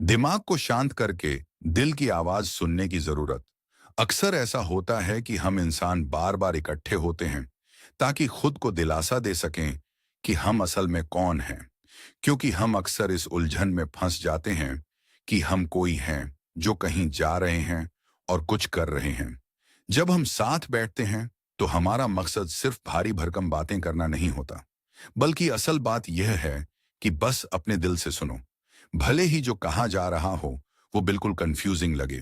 दिमाग को शांत करके दिल की आवाज सुनने की जरूरत। अक्सर ऐसा होता है कि हम इंसान बार बार इकट्ठे होते हैं ताकि खुद को दिलासा दे सकें कि हम असल में कौन हैं, क्योंकि हम अक्सर इस उलझन में फंस जाते हैं कि हम कोई हैं जो कहीं जा रहे हैं और कुछ कर रहे हैं। जब हम साथ बैठते हैं तो हमारा मकसद सिर्फ भारी भरकम बातें करना नहीं होता, बल्कि असल बात यह है कि बस अपने दिल से सुनो, भले ही जो कहा जा रहा हो वो बिल्कुल कंफ्यूजिंग लगे।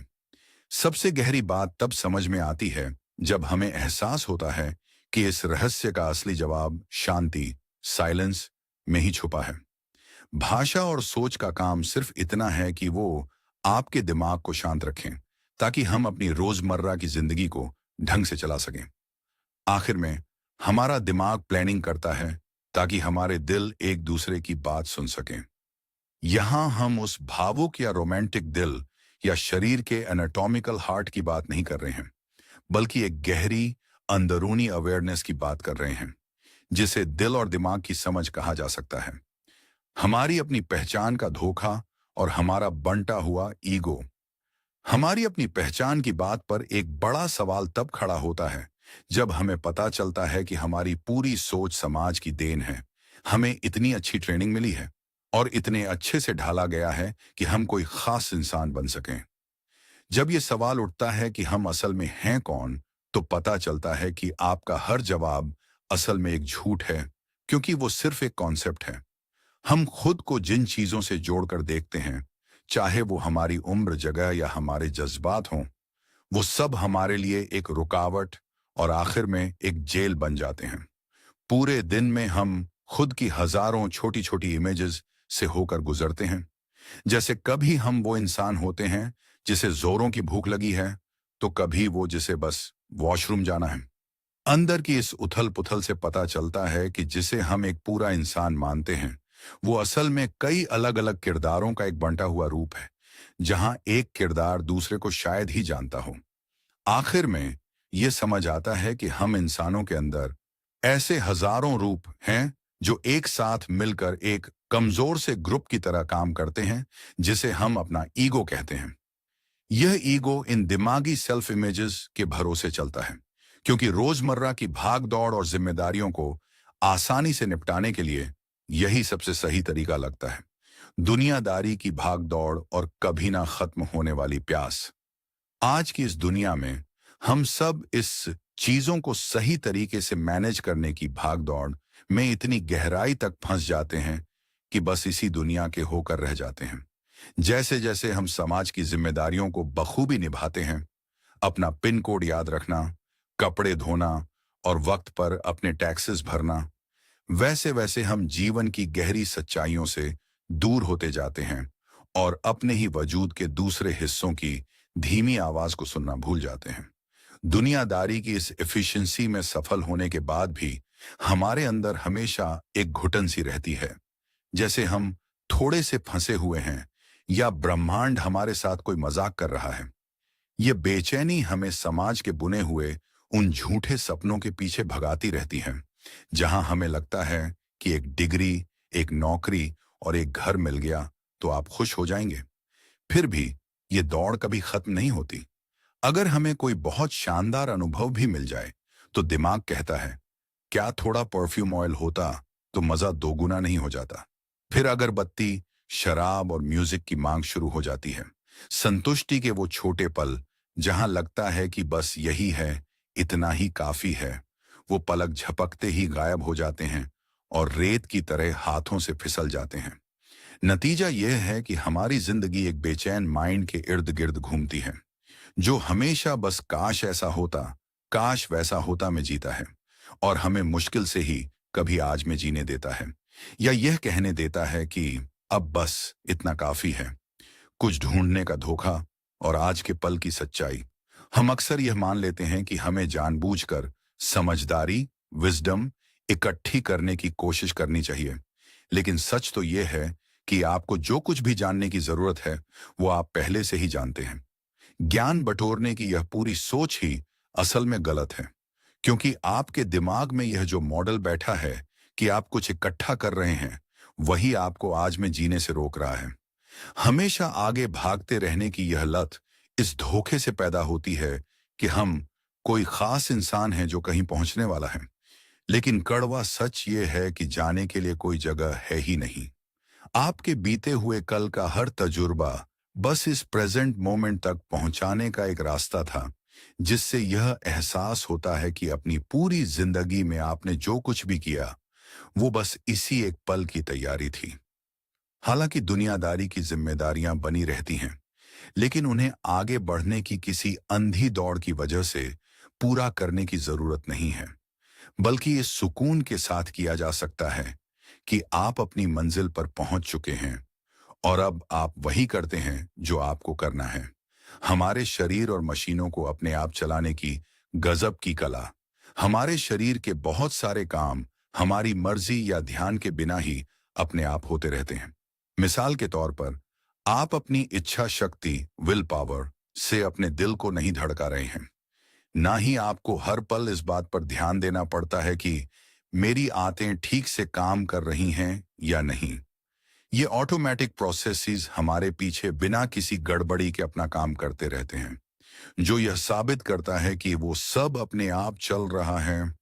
सबसे गहरी बात तब समझ में आती है जब हमें एहसास होता है कि इस रहस्य का असली जवाब शांति, साइलेंस में ही छुपा है। भाषा और सोच का काम सिर्फ इतना है कि वो आपके दिमाग को शांत रखें ताकि हम अपनी रोजमर्रा की जिंदगी को ढंग से चला सकें। आखिर में हमारा दिमाग प्लानिंग करता है ताकि हमारे दिल एक दूसरे की बात सुन सकें। यहां हम उस भावुक या रोमांटिक दिल या शरीर के एनाटॉमिकल हार्ट की बात नहीं कर रहे हैं, बल्कि एक गहरी अंदरूनी अवेयरनेस की बात कर रहे हैं, जिसे दिल और दिमाग की समझ कहा जा सकता है। हमारी अपनी पहचान का धोखा और हमारा बंटा हुआ ईगो। हमारी अपनी पहचान की बात पर एक बड़ा सवाल तब खड़ा होता है जब हमें पता चलता है कि हमारी पूरी सोच समाज की देन है। हमें इतनी अच्छी ट्रेनिंग मिली है और इतने अच्छे से ढाला गया है कि हम कोई खास इंसान बन सकें। जब ये सवाल उठता है कि हम असल में हैं कौन, तो पता चलता है कि आपका हर जवाब असल में एक झूठ है, क्योंकि वो सिर्फ एक कॉन्सेप्ट है। हम खुद को जिन चीजों से जोड़कर देखते हैं, चाहे वो हमारी उम्र, जगह या हमारे जज्बात हों, वो सब हमारे लिए एक रुकावट और आखिर में एक जेल बन जाते हैं। पूरे दिन में हम खुद की हजारों छोटी छोटी इमेजेस से होकर गुजरते हैं। जैसे कभी हम वो इंसान होते हैं जिसे जोरों की भूख लगी है, तो कभी वो जिसे बस वॉशरूम जाना है। अंदर की इस उथल पुथल से पता चलता है कि जिसे हम एक पूरा इंसान मानते हैं, वो असल में कई अलग अलग किरदारों का एक बंटा हुआ रूप है, जहां एक किरदार दूसरे को शायद ही जानता हो। आखिर में ये समझ आता है कि हम इंसानों के अंदर ऐसे हजारों रूप हैं जो एक साथ मिलकर एक कमजोर से ग्रुप की तरह काम करते हैं, जिसे हम अपना ईगो कहते हैं। यह ईगो इन दिमागी सेल्फ इमेजेस के भरोसे चलता है, क्योंकि रोजमर्रा की भाग दौड़ और जिम्मेदारियों को आसानी से निपटाने के लिए यही सबसे सही तरीका लगता है। दुनियादारी की भाग दौड़ और कभी ना खत्म होने वाली प्यास। आज की इस दुनिया में हम सब इस चीजों को सही तरीके से मैनेज करने की भागदौड़ में इतनी गहराई तक फंस जाते हैं कि बस इसी दुनिया के होकर रह जाते हैं। जैसे जैसे हम समाज की जिम्मेदारियों को बखूबी निभाते हैं, अपना पिन कोड याद रखना, कपड़े धोना और वक्त पर अपने टैक्सेस भरना, वैसे वैसे हम जीवन की गहरी सच्चाइयों से दूर होते जाते हैं और अपने ही वजूद के दूसरे हिस्सों की धीमी आवाज को सुनना भूल जाते हैं। दुनियादारी की इस एफिशिएंसी में सफल होने के बाद भी हमारे अंदर हमेशा एक घुटन सी रहती है, जैसे हम थोड़े से फंसे हुए हैं या ब्रह्मांड हमारे साथ कोई मजाक कर रहा है। ये बेचैनी हमें समाज के बुने हुए उन झूठे सपनों के पीछे भगाती रहती है, जहां हमें लगता है कि एक डिग्री, एक नौकरी और एक घर मिल गया तो आप खुश हो जाएंगे। फिर भी ये दौड़ कभी खत्म नहीं होती। अगर हमें कोई बहुत शानदार अनुभव भी मिल जाए, तो दिमाग कहता है, क्या थोड़ा परफ्यूम ऑयल होता तो मजा दोगुना नहीं हो जाता। फिर अगरबत्ती, शराब और म्यूजिक की मांग शुरू हो जाती है। संतुष्टि के वो छोटे पल जहां लगता है कि बस यही है, इतना ही काफी है, वो पलक झपकते ही गायब हो जाते हैं और रेत की तरह हाथों से फिसल जाते हैं। नतीजा यह है कि हमारी जिंदगी एक बेचैन माइंड के इर्द गिर्द घूमती है, जो हमेशा बस काश ऐसा होता, काश वैसा होता में जीता है, और हमें मुश्किल से ही कभी आज में जीने देता है, या यह कहने देता है कि अब बस इतना काफी है। कुछ ढूंढने का धोखा और आज के पल की सच्चाई। हम अक्सर यह मान लेते हैं कि हमें जानबूझकर समझदारी, विजडम इकट्ठी करने की कोशिश करनी चाहिए, लेकिन सच तो यह है कि आपको जो कुछ भी जानने की जरूरत है वो आप पहले से ही जानते हैं। ज्ञान बटोरने की यह पूरी सोच ही असल में गलत है, क्योंकि आपके दिमाग में यह जो मॉडल बैठा है कि आप कुछ इकट्ठा कर रहे हैं, वही आपको आज में जीने से रोक रहा है। हमेशा आगे भागते रहने की यह लत इस धोखे से पैदा होती है कि हम कोई खास इंसान है जो कहीं पहुंचने वाला है। लेकिन कड़वा सच ये है कि जाने के लिए कोई जगह है ही नहीं। आपके बीते हुए कल का हर तजुर्बा बस इस प्रेजेंट मोमेंट तक पहुंचाने का एक रास्ता था, जिससे यह एहसास होता है कि अपनी पूरी जिंदगी में आपने जो कुछ भी किया वो बस इसी एक पल की तैयारी थी। हालांकि दुनियादारी की जिम्मेदारियां बनी रहती हैं, लेकिन उन्हें आगे बढ़ने की किसी अंधी दौड़ की वजह से पूरा करने की जरूरत नहीं है, बल्कि इस सुकून के साथ किया जा सकता है कि आप अपनी मंजिल पर पहुंच चुके हैं और अब आप वही करते हैं जो आपको करना है। हमारे शरीर और मशीनों को अपने आप चलाने की गजब की कला। हमारे शरीर के बहुत सारे काम हमारी मर्जी या ध्यान के बिना ही अपने आप होते रहते हैं। मिसाल के तौर पर, आप अपनी इच्छा शक्ति विल पावर से अपने दिल को नहीं धड़का रहे हैं। ना ही आपको हर पल इस बात पर ध्यान देना पड़ता है कि मेरी आंतें ठीक से काम कर रही हैं या नहीं। ये ऑटोमेटिक प्रोसेसेस हमारे पीछे बिना किसी गड़बड़ी के अपना काम करते रहते हैं, जो यह साबित करता है कि वो सब अपने आप चल रहा है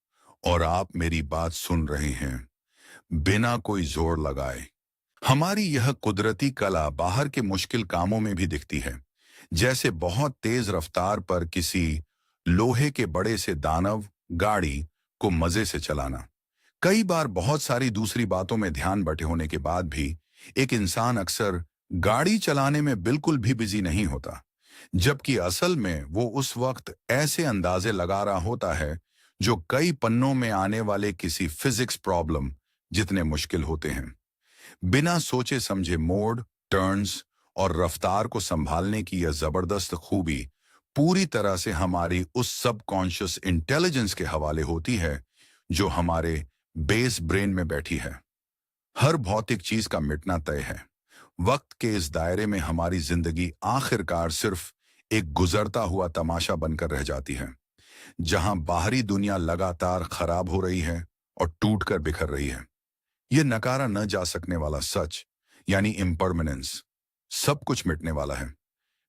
और आप मेरी बात सुन रहे हैं बिना कोई जोर लगाए। हमारी यह कुदरती कला बाहर के मुश्किल कामों में भी दिखती है, जैसे बहुत तेज रफ्तार पर किसी लोहे के बड़े से दानव गाड़ी को मजे से चलाना। कई बार बहुत सारी दूसरी बातों में ध्यान बटे होने के बाद भी एक इंसान अक्सर गाड़ी चलाने में बिल्कुल भी बिजी नहीं होता, जबकि असल में वो उस वक्त ऐसे अंदाजे लगा रहा होता है जो कई पन्नों में आने वाले किसी फिजिक्स प्रॉब्लम जितने मुश्किल होते हैं। बिना सोचे समझे मोड़, टर्न्स और रफ्तार को संभालने की यह जबरदस्त खूबी पूरी तरह से हमारी उस सबकॉन्शियस इंटेलिजेंस के हवाले होती है जो हमारे बेस ब्रेन में बैठी है। हर भौतिक चीज का मिटना तय है। वक्त के इस दायरे में हमारी जिंदगी आखिरकार सिर्फ एक गुजरता हुआ तमाशा बनकर रह जाती है, जहां बाहरी दुनिया लगातार खराब हो रही है और टूटकर बिखर रही है। यह नकारा न जा सकने वाला सच, यानी इम्परमानेंस, सब कुछ मिटने वाला है।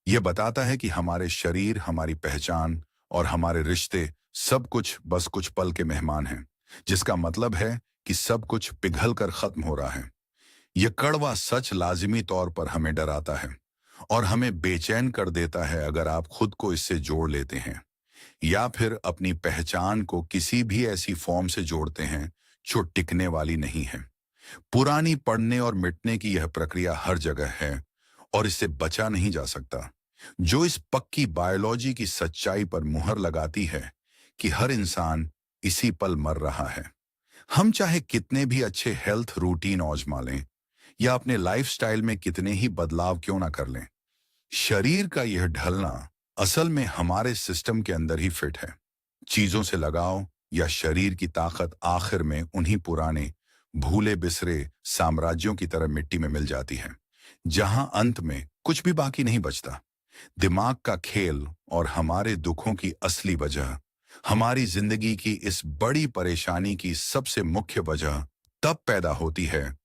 यह बताता है कि हमारे शरीर, हमारी पहचान और हमारे रिश्ते सब कुछ बस कुछ पल के मेहमान हैं, जिसका मतलब है कि सब कुछ पिघल कर खत्म हो रहा है। यह कड़वा सच लाजिमी तौर पर हमें डराता है और हमें बेचैन कर देता है अगर आप खुद को इससे जोड़ लेते हैं या फिर अपनी पहचान को किसी भी ऐसी फॉर्म से जोड़ते हैं जो टिकने वाली नहीं है। पुरानी पढ़ने और मिटने की यह प्रक्रिया हर जगह है और इससे बचा नहीं जा सकता, जो इस पक्की बायोलॉजी की सच्चाई पर मुहर लगाती है कि हर इंसान इसी पल मर रहा है। हम चाहे कितने भी अच्छे हेल्थ रूटीन आजमा लें या अपने लाइफस्टाइल में कितने ही बदलाव क्यों ना कर लें, शरीर का यह ढलना असल में हमारे सिस्टम के अंदर ही फिट है। चीजों से लगाव या शरीर की ताकत आखिर में उन्हीं पुराने भूले बिसरे साम्राज्यों की तरह मिट्टी में मिल जाती है, जहां अंत में कुछ भी बाकी नहीं बचता। दिमाग का खेल और हमारे दुखों की असली वजह, हमारी जिंदगी की इस बड़ी परेशानी की सबसे मुख्य वजह तब पैदा होती है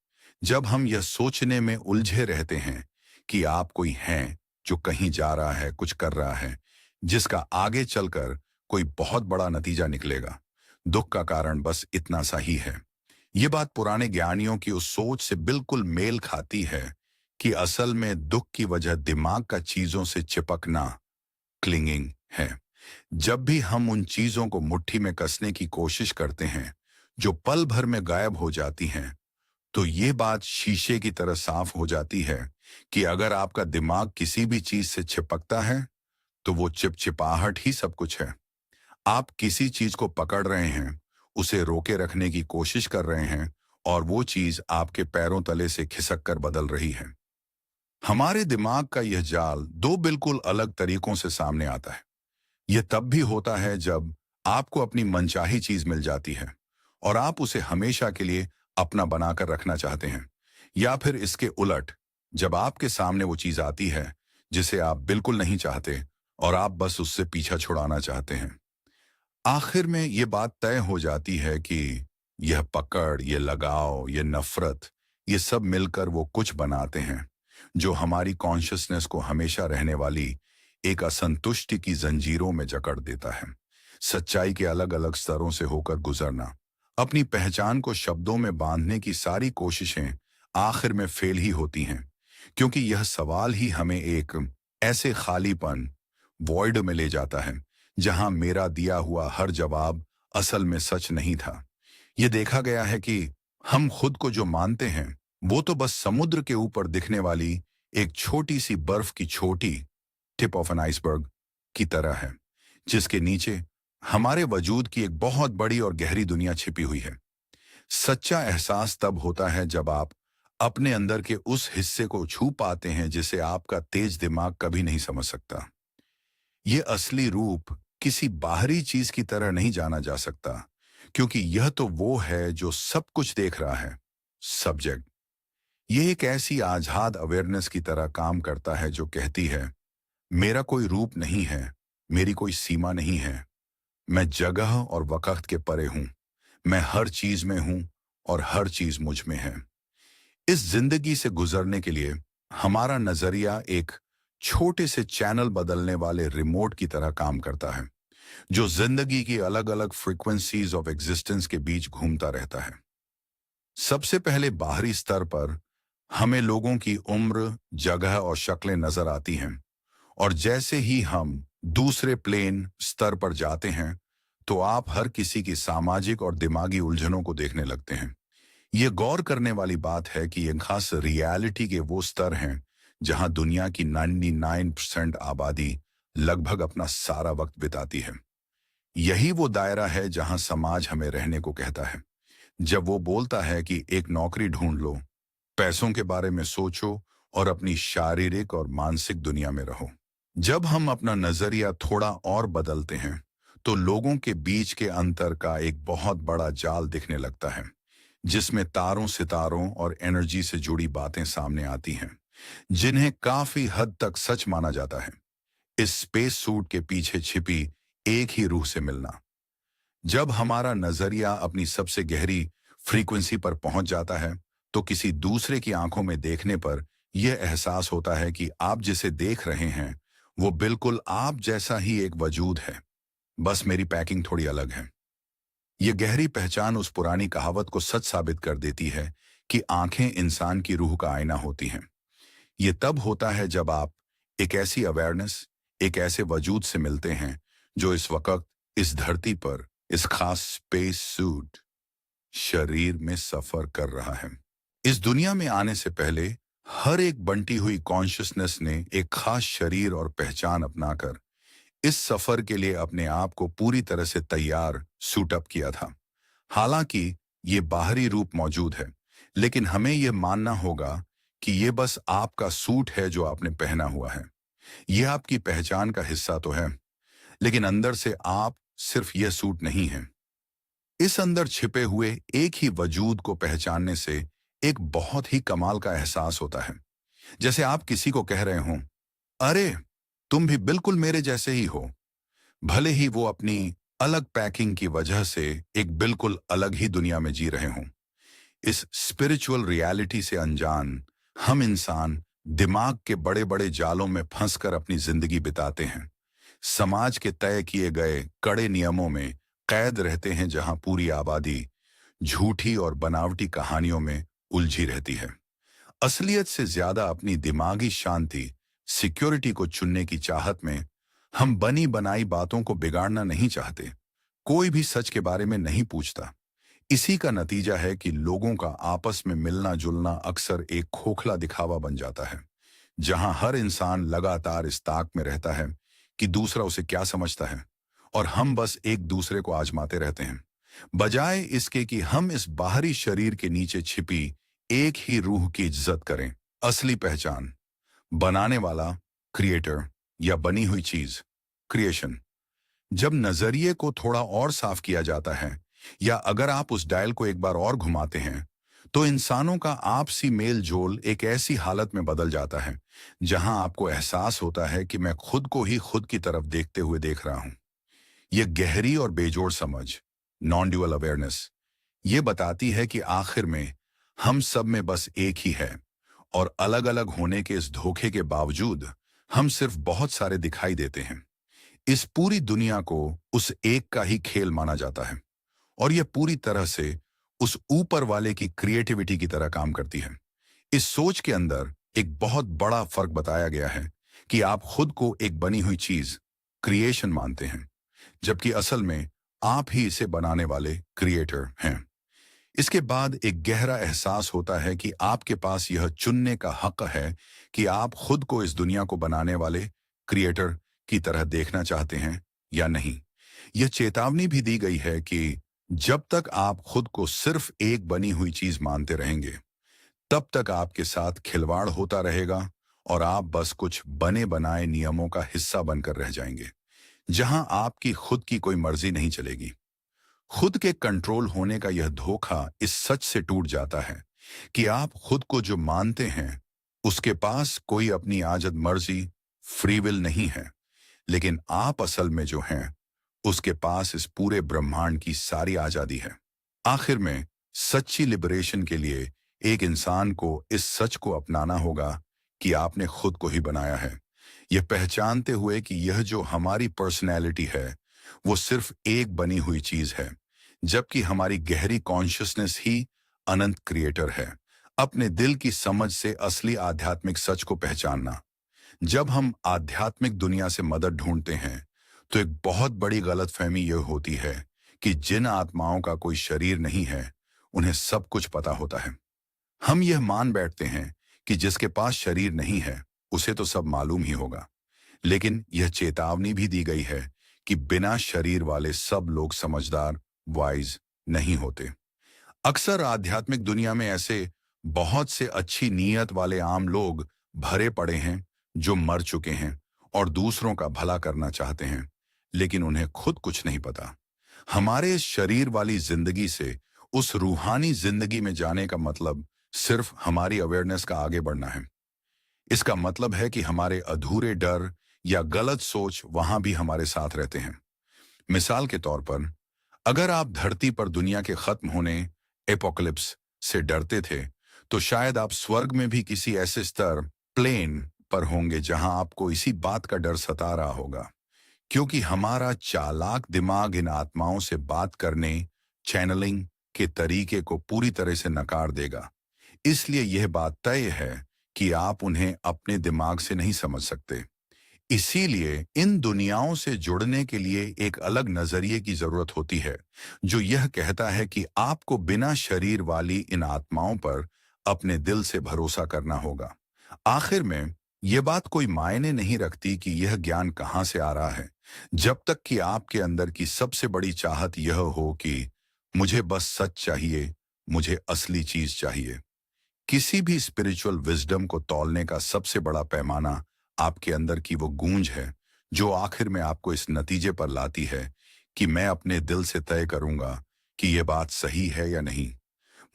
जब हम यह सोचने में उलझे रहते हैं कि आप कोई हैं जो कहीं जा रहा है, कुछ कर रहा है, जिसका आगे चलकर कोई बहुत बड़ा नतीजा निकलेगा। दुख का कारण बस इतना सा ही है। ये बात पुराने ज्ञानियों की उस सोच से बिल्कुल मेल खाती है कि असल में दुख की वजह दिमाग का चीजों से चिपकना, क्लिंगिंग है। जब भी हम उन चीजों को मुट्ठी में कसने की कोशिश करते हैं जो पल भर में गायब हो जाती हैं, तो ये बात शीशे की तरह साफ हो जाती है कि अगर आपका दिमाग किसी भी चीज से चिपकता है तो वो चिपचिपाहट ही सब कुछ है। आप किसी चीज को पकड़ रहे हैं, उसे रोके रखने की कोशिश कर रहे हैं और वो चीज आपके पैरों तले से खिसक कर बदल रही है। हमारे दिमाग का यह जाल दो बिल्कुल अलग तरीकों से सामने आता है। यह तब भी होता है जब आपको अपनी मनचाही चीज मिल जाती है और आप उसे हमेशा के लिए अपना बनाकर रखना चाहते हैं, या फिर इसके उलट, जब आपके सामने वो चीज आती है जिसे आप बिल्कुल नहीं चाहते और आप बस उससे पीछा छुड़ाना चाहते हैं। आखिर में ये बात तय हो जाती है कि यह पकड़, ये लगाव, ये नफरत, ये सब मिलकर वो कुछ बनाते हैं जो हमारी कॉन्शियसनेस को हमेशा रहने वाली एक असंतुष्टि की जंजीरों में जकड़ देता है। सच्चाई के अलग अलग स्तरों से होकर गुजरना, अपनी पहचान को शब्दों में बांधने की सारी कोशिशें आखिर में फेल ही होती हैं, क्योंकि यह सवाल ही हमें एक ऐसे खालीपन, वॉइड में ले जाता है जहां मेरा दिया हुआ हर जवाब असल में सच नहीं था। यह देखा गया है कि हम खुद को जो मानते हैं वो तो बस समुद्र के ऊपर दिखने वाली एक छोटी सी बर्फ की छोटी टिप ऑफ एन आइसबर्ग की तरह है, जिसके नीचे हमारे वजूद की एक बहुत बड़ी और गहरी दुनिया छिपी हुई है। सच्चा एहसास तब होता है जब आप अपने अंदर के उस हिस्से को छू पाते हैं जिसे आपका तेज दिमाग कभी नहीं समझ सकता। ये असली रूप किसी बाहरी चीज की तरह नहीं जाना जा सकता, क्योंकि यह तो वो है जो सब कुछ देख रहा है, सब्जेक्ट। ये एक ऐसी आजाद अवेयरनेस की तरह काम करता है जो कहती है, मेरा कोई रूप नहीं है, मेरी कोई सीमा नहीं है, मैं जगह और वक्त के परे हूं, मैं हर चीज में हूं और हर चीज मुझ में है। इस जिंदगी से गुजरने के लिए हमारा नजरिया एक छोटे से चैनल बदलने वाले रिमोट की तरह काम करता है, जो जिंदगी की अलग अलग फ्रीक्वेंसीज ऑफ एग्जिस्टेंस के बीच घूमता रहता है। सबसे पहले बाहरी स्तर पर हमें लोगों की उम्र, जगह और शक्लें नजर आती हैं, और जैसे ही हम दूसरे प्लेन स्तर पर जाते हैं तो आप हर किसी की सामाजिक और दिमागी उलझनों को देखने लगते हैं। ये गौर करने वाली बात है कि ये खास रियलिटी के वो स्तर हैं जहां दुनिया की 99% आबादी लगभग अपना सारा वक्त बिताती है। यही वो दायरा है जहां समाज हमें रहने को कहता है। जब वो बोलता है कि एक नौकरी ढूंढ लो, पैसों के बारे में सोचो और अपनी शारीरिक और मानसिक दुनिया में रहो। जब हम अपना नजरिया थोड़ा और बदलते हैं तो लोगों के बीच के अंतर का एक बहुत बड़ा जाल दिखने लगता है, जिसमें तारों, सितारों और एनर्जी से जुड़ी बातें सामने आती हैं, जिन्हें काफी हद तक सच माना जाता है। इस स्पेस सूट के पीछे छिपी एक ही रूह से मिलना। जब हमारा नजरिया अपनी सबसे गहरी फ्रीक्वेंसी पर पहुंच जाता है तो किसी दूसरे की आंखों में देखने पर यह एहसास होता है कि आप जिसे देख रहे हैं वो बिल्कुल आप जैसा ही एक वजूद है, बस मेरी पैकिंग थोड़ी अलग है। यह गहरी पहचान उस पुरानी कहावत को सच साबित कर देती है कि आंखें इंसान की रूह का आईना होती हैं। यह तब होता है जब आप एक ऐसी अवेयरनेस, एक ऐसे वजूद से मिलते हैं जो इस वक्त इस धरती पर इस खास स्पेस सूट शरीर में सफर कर रहा है। इस दुनिया में आने से पहले हर एक बंटी हुई कॉन्शियसनेस ने एक खास शरीर और पहचान अपनाकर इस सफर के लिए अपने आप को पूरी तरह से तैयार, सूट अप किया था। हालांकि ये बाहरी रूप मौजूद है, लेकिन हमें यह मानना होगा कि ये बस आपका सूट है जो आपने पहना हुआ है। यह आपकी पहचान का हिस्सा तो है, लेकिन अंदर से आप सिर्फ यह सूट नहीं है। इस अंदर छिपे हुए एक ही वजूद को पहचानने से एक बहुत ही कमाल का एहसास होता है। जैसे आप किसी को कह रहे हों, अरे तुम भी बिल्कुल मेरे जैसे ही हो, भले ही वो अपनी अलग पैकिंग की वजह से एक बिल्कुल अलग ही दुनिया में जी रहे हों। इस स्पिरिचुअल रियलिटी से अनजान हम इंसान दिमाग के बड़े बड़े जालों में फंसकर अपनी जिंदगी बिताते हैं। समाज के तय किए गए कड़े नियमों में कैद रहते हैं, जहां पूरी आबादी झूठी और बनावटी कहानियों में उलझी रहती है। असलियत से ज्यादा अपनी दिमागी शांति, सिक्योरिटी को चुनने की चाहत में हम बनी बनाई बातों को बिगाड़ना नहीं चाहते। कोई भी सच के बारे में नहीं पूछता। इसी का नतीजा है कि लोगों का आपस में मिलना जुलना अक्सर एक खोखला दिखावा बन जाता है, जहां हर इंसान लगातार इस ताक में रहता है कि दूसरा उसे क्या समझता है, और हम बस एक दूसरे को आजमाते रहते हैं, बजाय इसके कि हम इस बाहरी शरीर के नीचे छिपी एक ही रूह की इज्जत करें। असली पहचान, बनाने वाला, क्रिएटर, या बनी हुई चीज, क्रिएशन। जब नजरिए को थोड़ा और साफ किया जाता है, या अगर आप उस डायल को एक बार और घुमाते हैं, तो इंसानों का आपसी मेल जोल एक ऐसी हालत में बदल जाता है जहां आपको एहसास होता है कि मैं खुद को ही खुद की तरफ देखते हुए देख रहा हूं। यह गहरी और बेजोड़ समझ, नॉन ड्यूअल अवेयरनेस, ये बताती है कि आखिर में हम सब में बस एक ही है, और अलग अलग होने के इस धोखे के बावजूद हम सिर्फ बहुत सारे दिखाई देते हैं। इस पूरी दुनिया को उस एक का ही खेल माना जाता है और यह पूरी तरह से उस ऊपर वाले की क्रिएटिविटी की तरह काम करती है। इस सोच के अंदर एक बहुत बड़ा फर्क बताया गया है कि आप खुद को एक बनी हुई चीज, क्रिएशन मानते हैं, जबकि असल में आप ही इसे बनाने वाले क्रिएटर हैं। इसके बाद एक गहरा एहसास होता है कि आपके पास यह चुनने का हक है कि आप खुद को इस दुनिया को बनाने वाले क्रिएटर की तरह देखना चाहते हैं या नहीं। यह चेतावनी भी दी गई है कि जब तक आप खुद को सिर्फ एक बनी हुई चीज मानते रहेंगे, तब तक आपके साथ खिलवाड़ होता रहेगा और आप बस कुछ बने बनाए नियमों का हिस्सा बनकर रह जाएंगे, जहां आपकी खुद की कोई मर्जी नहीं चलेगी। खुद के कंट्रोल होने का यह धोखा इस सच से टूट जाता है कि आप खुद को जो मानते हैं, उसके पास कोई अपनी आजद मर्जी, फ्री विल नहीं है, लेकिन आप असल में जो हैं, उसके पास इस पूरे ब्रह्मांड की सारी आजादी है। आखिर में सच्ची लिबरेशन के लिए एक इंसान को इस सच को अपनाना होगा कि आपने खुद को ही बनाया है, यह पहचानते हुए कि यह जो हमारी पर्सनैलिटी है, वो सिर्फ एक बनी हुई चीज है, जबकि हमारी गहरी कॉन्शियसनेस ही अनंत क्रिएटर है। अपने दिल की समझ से असली आध्यात्मिक सच को पहचानना। जब हम आध्यात्मिक दुनिया से मदद ढूंढते हैं, तो एक बहुत बड़ी गलतफहमी यह होती है कि जिन आत्माओं का कोई शरीर नहीं है, उन्हें सब कुछ पता होता है। हम यह मान बैठते हैं कि जिसके पास शरीर नहीं है, उसे तो सब मालूम ही होगा। लेकिन यह चेतावनी भी दी गई है कि बिना शरीर वाले सब लोग समझदार, वाइज नहीं होते। अक्सर आध्यात्मिक दुनिया में ऐसे बहुत से अच्छी नीयत वाले आम लोग भरे पड़े हैं जो मर चुके हैं और दूसरों का भला करना चाहते हैं, लेकिन उन्हें खुद कुछ नहीं पता। हमारे इस शरीर वाली जिंदगी से उस रूहानी जिंदगी में जाने का मतलब सिर्फ हमारी अवेयरनेस का आगे बढ़ना है। इसका मतलब है कि हमारे अधूरे डर या गलत सोच वहां भी हमारे साथ रहते हैं। मिसाल के तौर पर, अगर आप धरती पर दुनिया के खत्म होने, एपोकलिप्स से डरते थे, तो शायद आप स्वर्ग में भी किसी ऐसे स्तर, प्लेन पर होंगे जहां आपको इसी बात का डर सता रहा होगा, क्योंकि हमारा चालाक दिमाग इन आत्माओं से बात करने, चैनलिंग के तरीके को पूरी तरह से नकार देगा। इसलिए यह बात तय है कि आप उन्हें अपने दिमाग से नहीं समझ सकते। इसीलिए इन दुनियाओं से जुड़ने के लिए एक अलग नजरिए की जरूरत होती है, जो यह कहता है कि आपको बिना शरीर वाली इन आत्माओं पर अपने दिल से भरोसा करना होगा। आखिर में यह बात कोई मायने नहीं रखती कि यह ज्ञान कहां से आ रहा है, जब तक कि आपके अंदर की सबसे बड़ी चाहत यह हो कि मुझे बस सच चाहिए, मुझे असली चीज चाहिए। किसी भी स्पिरिचुअल विजडम को तौलने का सबसे बड़ा पैमाना आपके अंदर की वो गूंज है, जो आखिर में आपको इस नतीजे पर लाती है कि मैं अपने दिल से तय करूंगा कि यह बात सही है या नहीं।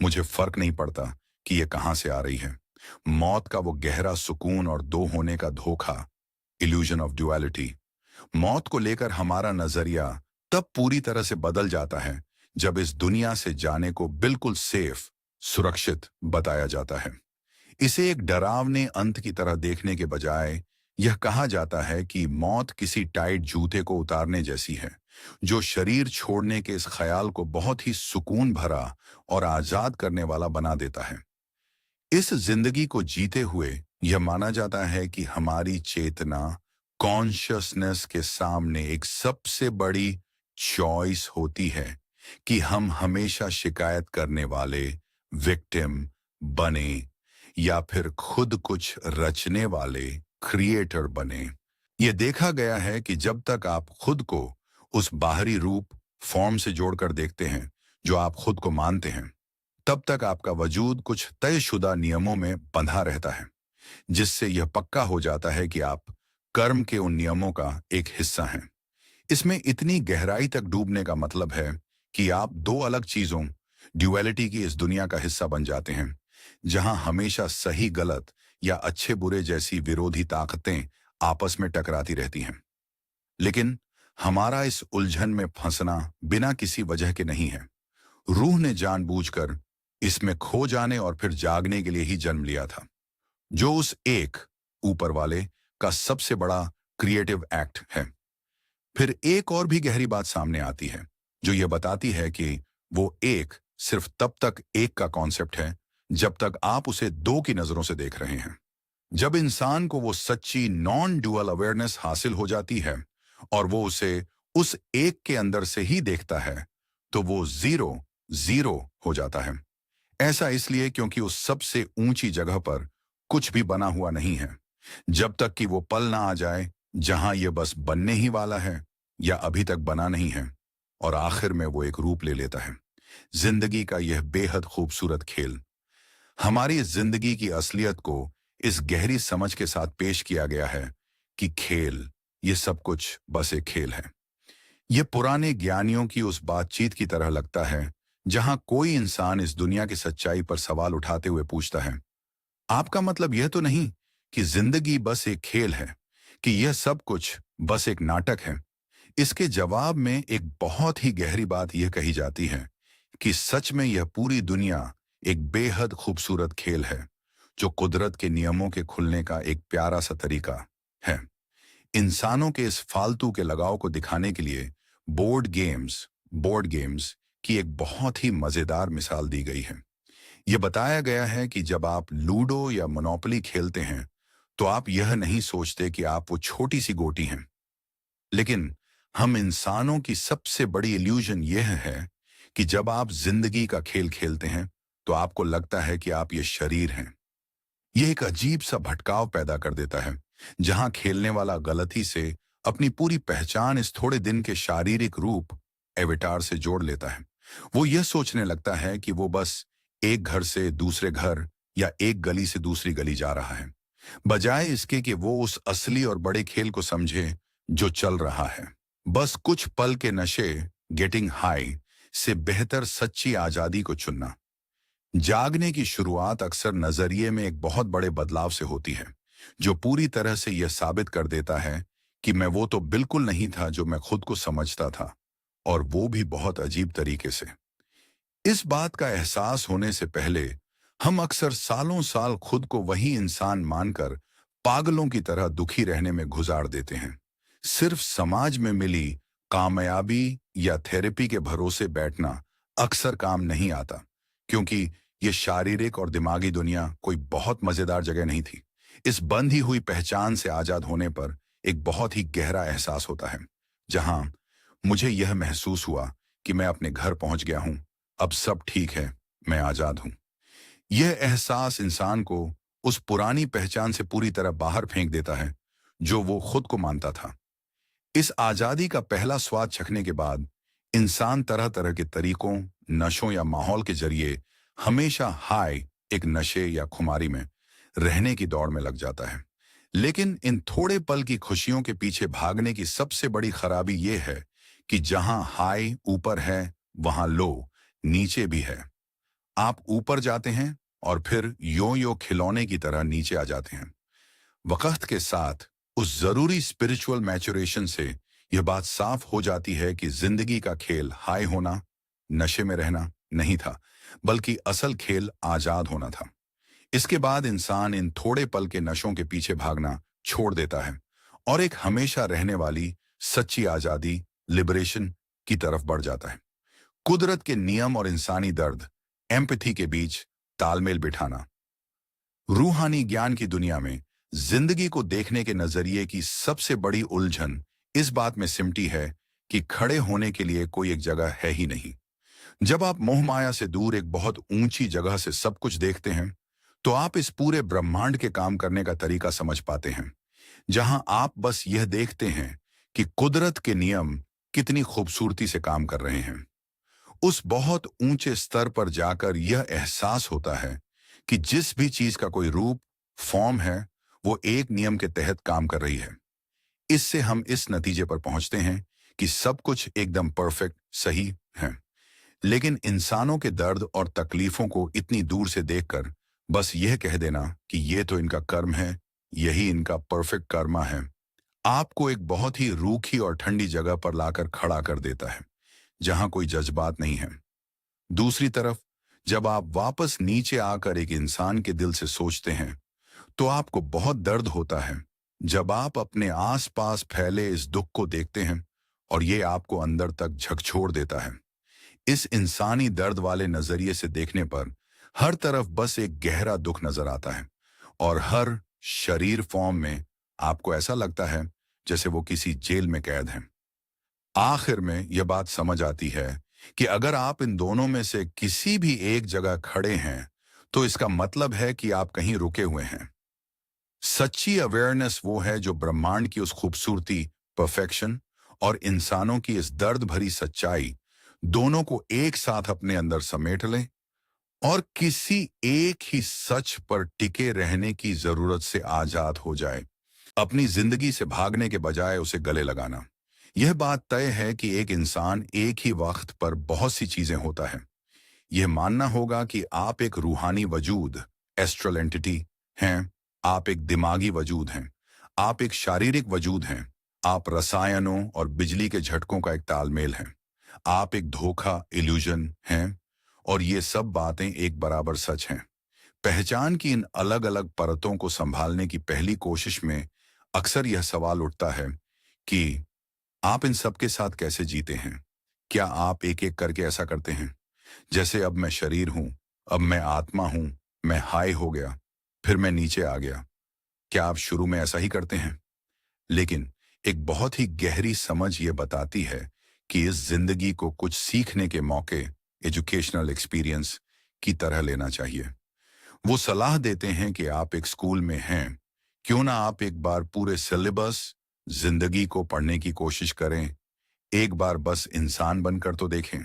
मुझे फर्क नहीं पड़ता कि यह कहां से आ रही है। मौत का वो गहरा सुकून और दो होने का धोखा, इल्यूजन ऑफ ड्युअलिटी। मौत को लेकर हमारा नजरिया तब पूरी तरह से बदल जाता है जब इस दुनिया से जाने को बिल्कुल सेफ, सुरक्षित बताया जाता है। इसे एक डरावने अंत की तरह देखने के बजाय यह कहा जाता है कि मौत किसी टाइट जूते को उतारने जैसी है, जो शरीर छोड़ने के इस ख्याल को बहुत ही सुकून भरा और आजाद करने वाला बना देता है। इस जिंदगी को जीते हुए यह माना जाता है कि हमारी चेतना, कॉन्शियसनेस के सामने एक सबसे बड़ी चॉइस होती है कि हम हमेशा शिकायत करने वाले, विक्टिम बने या फिर खुद कुछ रचने वाले क्रिएटर बने। यह देखा गया है कि जब तक आप खुद को उस बाहरी रूप, फॉर्म से जोड़कर देखते हैं जो आप खुद को मानते हैं, तब तक आपका वजूद कुछ तयशुदा नियमों में बंधा रहता है, जिससे यह पक्का हो जाता है कि आप कर्म के उन नियमों का एक हिस्सा हैं। इसमें इतनी गहराई तक डूबने का मतलब है कि आप दो अलग चीजों, ड्युअलिटी की इस दुनिया का हिस्सा बन जाते हैं, जहां हमेशा सही गलत या अच्छे बुरे जैसी विरोधी ताकतें आपस में टकराती रहती हैं। लेकिन हमारा इस उलझन में फंसना बिना किसी वजह के नहीं है। रूह ने जानबूझकर इसमें खो जाने और फिर जागने के लिए ही जन्म लिया था। जो उस एक ऊपर वाले का सबसे बड़ा क्रिएटिव एक्ट है। फिर एक और भी गहरी बात सामने आती है, जो यह बताती है कि वो एक सिर्फ तब तक एक का कॉन्सेप्ट है जब तक आप उसे दो की नजरों से देख रहे हैं। जब इंसान को वो सच्ची नॉन डुअल अवेयरनेस हासिल हो जाती है और वो उसे उस एक के अंदर से ही देखता है, तो वो जीरो जीरो हो जाता है। ऐसा इसलिए क्योंकि उस सबसे ऊंची जगह पर कुछ भी बना हुआ नहीं है, जब तक कि वो पल ना आ जाए जहां यह बस बनने ही वाला है या अभी तक बना नहीं है, और आखिर में वो एक रूप ले लेता है। जिंदगी का यह बेहद खूबसूरत खेल, हमारी इस जिंदगी की असलियत को इस गहरी समझ के साथ पेश किया गया है कि खेल, ये सब कुछ बस एक खेल है। ये पुराने ज्ञानियों की उस बातचीत की तरह लगता है जहां कोई इंसान इस दुनिया की सच्चाई पर सवाल उठाते हुए पूछता है, आपका मतलब यह तो नहीं कि जिंदगी बस एक खेल है, कि यह सब कुछ बस एक नाटक है? इसके जवाब में एक बहुत ही गहरी बात यह कही जाती है कि सच में यह पूरी दुनिया एक बेहद खूबसूरत खेल है, जो कुदरत के नियमों के खुलने का एक प्यारा सा तरीका है। इंसानों के इस फालतू के लगाव को दिखाने के लिए बोर्ड गेम्स की एक बहुत ही मजेदार मिसाल दी गई है। यह बताया गया है कि जब आप लूडो या मोनोपोली खेलते हैं, तो आप यह नहीं सोचते कि आप वो छोटी सी गोटी हैं। लेकिन हम इंसानों की सबसे बड़ी इल्यूजन यह है कि जब आप जिंदगी का खेल खेलते हैं, तो आपको लगता है कि आप ये शरीर हैं। यह एक अजीब सा भटकाव पैदा कर देता है, जहां खेलने वाला गलती से अपनी पूरी पहचान इस थोड़े दिन के शारीरिक रूप एविटार से जोड़ लेता है। वो यह सोचने लगता है कि वो बस एक घर से दूसरे घर या एक गली से दूसरी गली जा रहा है, बजाय इसके कि वो उस असली और बड़े खेल को समझे जो चल रहा है। बस कुछ पल के नशे, गेटिंग हाई, से बेहतर सच्ची आजादी को चुनना। जागने की शुरुआत अक्सर नजरिए में एक बहुत बड़े बदलाव से होती है, जो पूरी तरह से यह साबित कर देता है कि मैं वो तो बिल्कुल नहीं था जो मैं खुद को समझता था, और वो भी बहुत अजीब तरीके से। इस बात का एहसास होने से पहले हम अक्सर सालों साल खुद को वही इंसान मानकर पागलों की तरह दुखी रहने में गुजार देते हैं। सिर्फ समाज में मिली कामयाबी या थेरेपी के भरोसे बैठना अक्सर काम नहीं आता, क्योंकि ये शारीरिक और दिमागी दुनिया कोई बहुत मजेदार जगह नहीं थी। इस बंधी हुई पहचान से आजाद होने पर एक बहुत ही गहरा एहसास होता है, जहां मुझे यह महसूस हुआ कि मैं अपने घर पहुंच गया हूं, अब सब ठीक है, मैं आजाद हूं। यह एहसास इंसान को उस पुरानी पहचान से पूरी तरह बाहर फेंक देता है जो वो खुद को मानता था। इस आजादी का पहला स्वाद चखने के बाद इंसान तरह तरह के तरीकों, नशों या माहौल के जरिए हमेशा हाई, एक नशे या खुमारी में रहने की दौड़ में लग जाता है। लेकिन इन थोड़े पल की खुशियों के पीछे भागने की सबसे बड़ी खराबी यह है कि जहां हाई ऊपर है, वहां लो नीचे भी है। आप ऊपर जाते हैं और फिर यो यो खिलौने की तरह नीचे आ जाते हैं। वक्त के साथ उस जरूरी स्पिरिचुअल मैचुरेशन से यह बात साफ हो जाती है कि जिंदगी का खेल हाई होना, नशे में रहना नहीं था, बल्कि असल खेल आजाद होना था। इसके बाद इंसान इन थोड़े पल के नशों के पीछे भागना छोड़ देता है और एक हमेशा रहने वाली सच्ची आजादी, लिबरेशन की तरफ बढ़ जाता है। कुदरत के नियम और इंसानी दर्द, एम्पैथी के बीच तालमेल बिठाना। रूहानी ज्ञान की दुनिया में जिंदगी को देखने के नजरिए की सबसे बड़ी उलझन इस बात में सिमटी है कि खड़े होने के लिए कोई एक जगह है ही नहीं। जब आप मोह माया से दूर एक बहुत ऊंची जगह से सब कुछ देखते हैं, तो आप इस पूरे ब्रह्मांड के काम करने का तरीका समझ पाते हैं, जहां आप बस यह देखते हैं कि कुदरत के नियम कितनी खूबसूरती से काम कर रहे हैं। उस बहुत ऊंचे स्तर पर जाकर यह एहसास होता है कि जिस भी चीज का कोई रूप, फॉर्म है, वो एक नियम के तहत काम कर रही है। इससे हम इस नतीजे पर पहुंचते हैं कि सब कुछ एकदम परफेक्ट, सही है। लेकिन इंसानों के दर्द और तकलीफों को इतनी दूर से देखकर बस यह कह देना कि ये तो इनका कर्म है, यही इनका परफेक्ट कर्मा है, आपको एक बहुत ही रूखी और ठंडी जगह पर लाकर खड़ा कर देता है, जहां कोई जज्बात नहीं है। दूसरी तरफ, जब आप वापस नीचे आकर एक इंसान के दिल से सोचते हैं, तो आपको बहुत दर्द होता है जब आप अपने आसपास फैले इस दुख को देखते हैं और ये आपको अंदर तक झकझोर देता है। इस इंसानी दर्द वाले नजरिए से देखने पर हर तरफ बस एक गहरा दुख नजर आता है और हर शरीर फॉर्म में आपको ऐसा लगता है जैसे वो किसी जेल में कैद है। आखिर में यह बात समझ आती है कि अगर आप इन दोनों में से किसी भी एक जगह खड़े हैं तो इसका मतलब है कि आप कहीं रुके हुए हैं। सच्ची अवेयरनेस वो है जो ब्रह्मांड की उस खूबसूरती, परफेक्शन और इंसानों की इस दर्द भरी सच्चाई दोनों को एक साथ अपने अंदर समेट ले और किसी एक ही सच पर टिके रहने की जरूरत से आजाद हो जाए। अपनी जिंदगी से भागने के बजाय उसे गले लगाना। यह बात तय है कि एक इंसान एक ही वक्त पर बहुत सी चीजें होता है। यह मानना होगा कि आप एक रूहानी वजूद, एस्ट्रल एंटिटी हैं, आप एक दिमागी वजूद हैं, आप एक शारीरिक वजूद हैं, आप रसायनों और बिजली के झटकों का एक तालमेल हैं, आप एक धोखा, इल्यूजन हैं, और ये सब बातें एक बराबर सच हैं। पहचान की इन अलग अलग परतों को संभालने की पहली कोशिश में अक्सर यह सवाल उठता है कि आप इन सब के साथ कैसे जीते हैं। क्या आप एक एक करके ऐसा करते हैं जैसे अब मैं शरीर हूं, अब मैं आत्मा हूं, मैं हाई हो गया, फिर मैं नीचे आ गया। क्या आप शुरू में ऐसा ही करते हैं? लेकिन एक बहुत ही गहरी समझ ये बताती है कि इस जिंदगी को कुछ सीखने के मौके, एजुकेशनल एक्सपीरियंस की तरह लेना चाहिए। वो सलाह देते हैं कि आप एक स्कूल में हैं, क्यों ना आप एक बार पूरे सिलेबस जिंदगी को पढ़ने की कोशिश करें, एक बार बस इंसान बनकर तो देखें।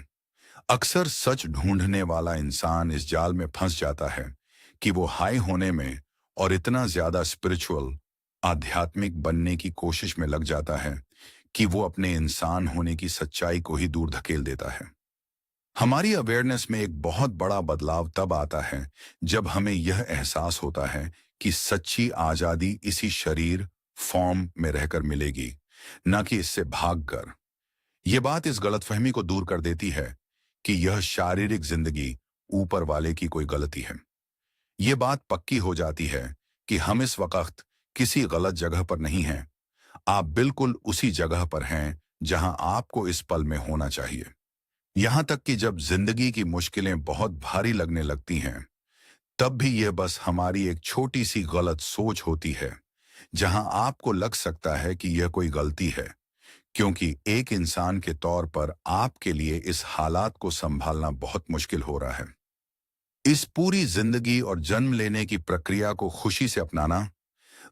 अक्सर सच ढूंढने वाला इंसान इस जाल में फंस जाता है कि वो हाई होने में और इतना ज्यादा स्पिरिचुअल, आध्यात्मिक बनने की कोशिश में लग जाता है कि वो अपने इंसान होने की सच्चाई को ही दूर धकेल देता है। हमारी अवेयरनेस में एक बहुत बड़ा बदलाव तब आता है जब हमें यह एहसास होता है कि सच्ची आजादी इसी शरीर फॉर्म में रहकर मिलेगी, न कि इससे भागकर। यह बात इस गलतफहमी को दूर कर देती है कि यह शारीरिक जिंदगी ऊपर वाले की कोई गलती है। यह बात पक्की हो जाती है कि हम इस वक्त किसी गलत जगह पर नहीं हैं। आप बिल्कुल उसी जगह पर हैं जहां आपको इस पल में होना चाहिए। यहां तक कि जब जिंदगी की मुश्किलें बहुत भारी लगने लगती हैं, तब भी यह बस हमारी एक छोटी सी गलत सोच होती है, जहां आपको लग सकता है कि यह कोई गलती है, क्योंकि एक इंसान के तौर पर आपके लिए इस हालात को संभालना बहुत मुश्किल हो रहा है। इस पूरी जिंदगी और जन्म लेने की प्रक्रिया को खुशी से अपनाना,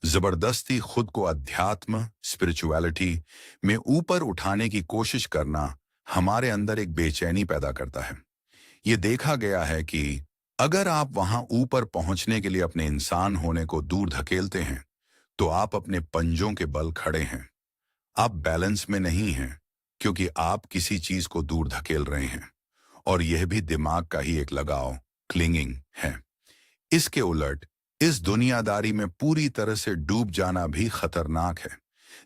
जबरदस्ती खुद को अध्यात्म, स्पिरिचुअलिटी में ऊपर उठाने की कोशिश करना हमारे अंदर एक बेचैनी पैदा करता है। ये देखा गया है कि अगर आप वहां ऊपर पहुंचने के लिए अपने इंसान होने को दूर धकेलते हैं, तो आप अपने पंजों के बल खड़े हैं। आप बैलेंस में नहीं हैं, क्योंकि आप किसी चीज को दूर धकेल रहे हैं, और यह भी दिमाग का ही एक लगाव, क्लिंगिंग है। इसके उलट इस दुनियादारी में पूरी तरह से डूब जाना भी खतरनाक है,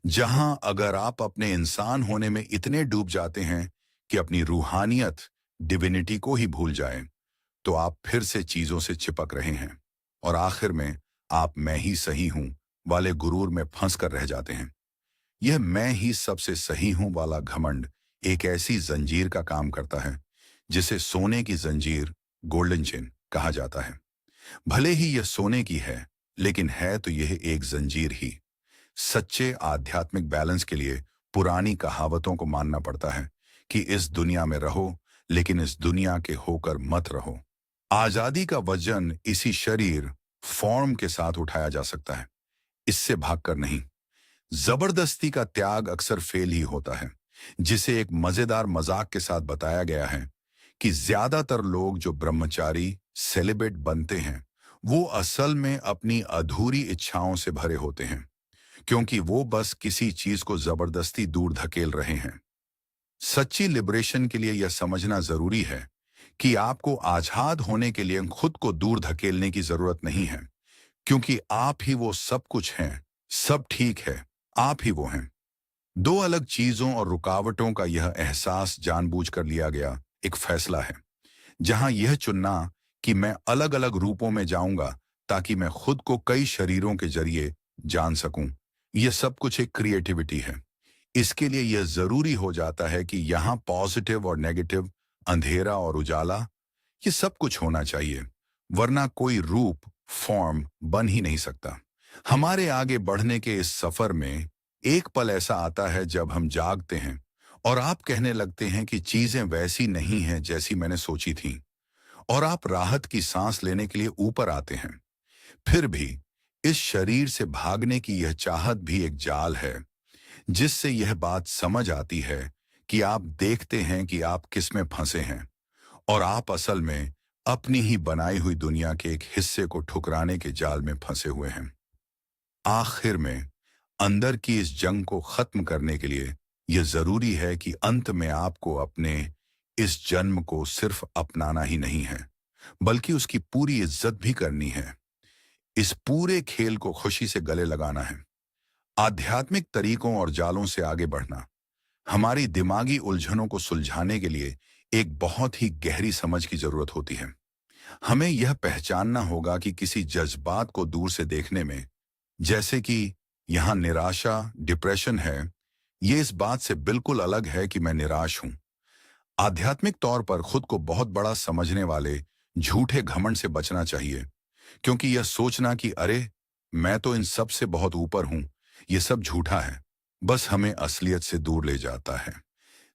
जहां अगर आप अपने इंसान होने में इतने डूब जाते हैं कि अपनी रूहानियत, डिविनिटी को ही भूल जाएं, तो आप फिर से चीजों से चिपक रहे हैं और आखिर में आप मैं ही सही हूं वाले गुरूर में फंस कर रह जाते हैं। यह मैं ही सबसे सही हूं वाला घमंड एक ऐसी जंजीर का काम करता है जिसे सोने की जंजीर, गोल्डन चेन कहा जाता है। भले ही यह सोने की है, लेकिन है तो यह एक जंजीर ही। सच्चे आध्यात्मिक बैलेंस के लिए पुरानी कहावतों को मानना पड़ता है कि इस दुनिया में रहो, लेकिन इस दुनिया के होकर मत रहो। आजादी का वजन इसी शरीर फॉर्म के साथ उठाया जा सकता है, इससे भागकर नहीं। जबरदस्ती का त्याग अक्सर फेल ही होता है, जिसे एक मजेदार मजाक के साथ बताया गया है कि ज्यादातर लोग जो ब्रह्मचारी, सेलिब्रेट बनते हैं, वो असल में अपनी अधूरी इच्छाओं से भरे होते हैं, क्योंकि वो बस किसी चीज को जबरदस्ती दूर धकेल रहे हैं। सच्ची लिबरेशन के लिए यह समझना जरूरी है कि आपको आजाद होने के लिए खुद को दूर धकेलने की जरूरत नहीं है, क्योंकि आप ही वो सब कुछ हैं, सब ठीक है, आप ही वो हैं। दो अलग चीजों और रुकावटों का यह एहसास जानबूझकर लिया गया एक फैसला है, जहां यह चुनना कि मैं अलग अलग रूपों में जाऊंगा ताकि मैं खुद को कई शरीरों के जरिए जान सकूं। यह सब कुछ एक क्रिएटिविटी है। इसके लिए यह जरूरी हो जाता है कि यहाँ पॉजिटिव और नेगेटिव, अंधेरा और उजाला, ये सब कुछ होना चाहिए, वरना कोई रूप, फॉर्म बन ही नहीं सकता। हमारे आगे बढ़ने के इस सफर में एक पल ऐसा आता है जब हम जागते हैं और आप कहने लगते हैं कि चीजें वैसी नहीं हैं जैसी मैंने सोची थी, और आप राहत की सांस लेने के लिए ऊपर आते हैं। फिर भी इस शरीर से भागने की यह चाहत भी एक जाल है, जिससे यह बात समझ आती है कि आप देखते हैं कि आप किस में फंसे हैं, और आप असल में अपनी ही बनाई हुई दुनिया के एक हिस्से को ठुकराने के जाल में फंसे हुए हैं। आखिर में अंदर की इस जंग को खत्म करने के लिए यह जरूरी है कि अंत में आपको अपने इस जन्म को सिर्फ अपनाना ही नहीं है, बल्कि उसकी पूरी इज्जत भी करनी है। इस पूरे खेल को खुशी से गले लगाना है। आध्यात्मिक तरीकों और जालों से आगे बढ़ना हमारी दिमागी उलझनों को सुलझाने के लिए एक बहुत ही गहरी समझ की जरूरत होती है। हमें यह पहचानना होगा कि किसी जज्बात को दूर से देखने में, जैसे कि यहाँ निराशा, डिप्रेशन है, ये इस बात से बिल्कुल अलग है कि मैं निराश हूं। आध्यात्मिक तौर पर खुद को बहुत बड़ा समझने वाले झूठे घमंड से बचना चाहिए, क्योंकि यह सोचना कि अरे मैं तो इन सब से बहुत ऊपर हूं, यह सब झूठा है, बस हमें असलियत से दूर ले जाता है।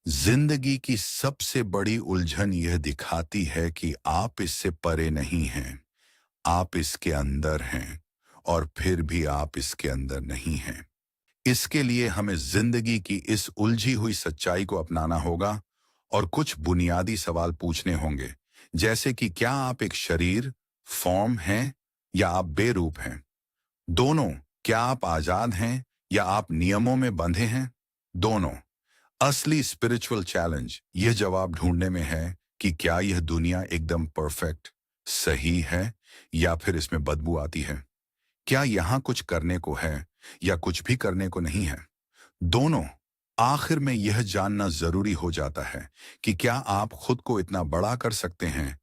जिंदगी की सबसे बड़ी उलझन यह दिखाती है कि आप इससे परे नहीं हैं, आप इसके अंदर हैं, और फिर भी आप इसके अंदर नहीं हैं। इसके लिए हमें जिंदगी की इस उलझी हुई सच्चाई को अपनाना होगा और कुछ बुनियादी सवाल पूछने होंगे, जैसे कि क्या आप एक शरीर, फॉर्म हैं या आप बेरूप हैं? दोनों। क्या आप आजाद हैं या आप नियमों में बंधे हैं? दोनों। असली स्पिरिचुअल चैलेंज यह जवाब ढूंढने में है कि क्या यह दुनिया एकदम परफेक्ट, सही है, या फिर इसमें बदबू आती है? क्या यहाँ कुछ करने को है या कुछ भी करने को नहीं है? दोनों। आखिर में यह जानना जरूरी हो जाता है कि क्या आप खुद को इतना बड़ा कर सकते हैं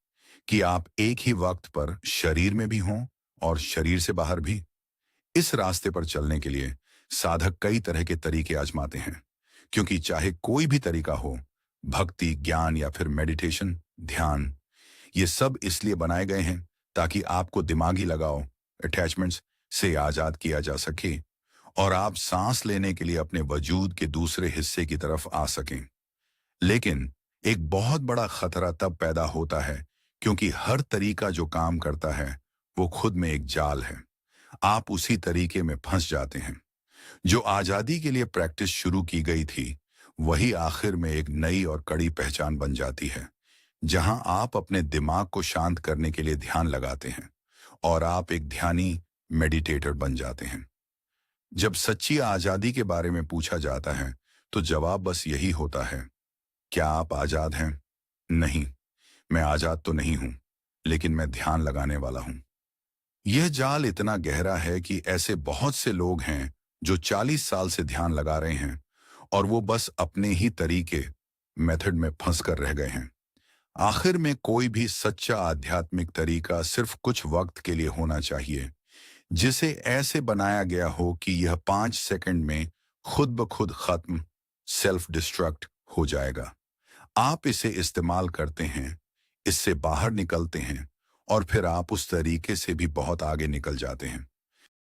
कि आप एक ही वक्त पर शरीर में भी हों और शरीर से बाहर भी। इस रास्ते पर चलने के लिए साधक कई तरह के तरीके आजमाते हैं, क्योंकि चाहे कोई भी तरीका हो, भक्ति, ज्ञान या फिर मेडिटेशन, ध्यान, ये सब इसलिए बनाए गए हैं ताकि आपको दिमागी लगाव, अटैचमेंट्स से आजाद किया जा सके और आप सांस लेने के लिए अपने वजूद के दूसरे हिस्से की तरफ आ सकें। लेकिन एक बहुत बड़ा खतरा तब पैदा होता है क्योंकि हर तरीका जो काम करता है वो खुद में एक जाल है। आप उसी तरीके में फंस जाते हैं। जो आजादी के लिए प्रैक्टिस शुरू की गई थी, वही आखिर में एक नई और कड़ी पहचान बन जाती है, जहां आप अपने दिमाग को शांत करने के लिए ध्यान लगाते हैं और आप एक ध्यानी, मेडिटेटर बन जाते हैं। जब सच्ची आजादी के बारे में पूछा जाता है तो जवाब बस यही होता है, क्या आप आजाद हैं? नहीं, मैं आजाद तो नहीं हूं, लेकिन मैं ध्यान लगाने वाला हूं। यह जाल इतना गहरा है कि ऐसे बहुत से लोग हैं जो 40 साल से ध्यान लगा रहे हैं और वो बस अपने ही तरीके, मेथड में फंस कर रह गए हैं। आखिर में कोई भी सच्चा आध्यात्मिक तरीका सिर्फ कुछ वक्त के लिए होना चाहिए, जिसे ऐसे बनाया गया हो कि यह 5 सेकंड में खुद ब खुद खत्म, सेल्फ डिस्ट्रक्ट हो जाएगा। आप इसे इस्तेमाल करते हैं, इससे बाहर निकलते हैं और फिर आप उस तरीके से भी बहुत आगे निकल जाते हैं।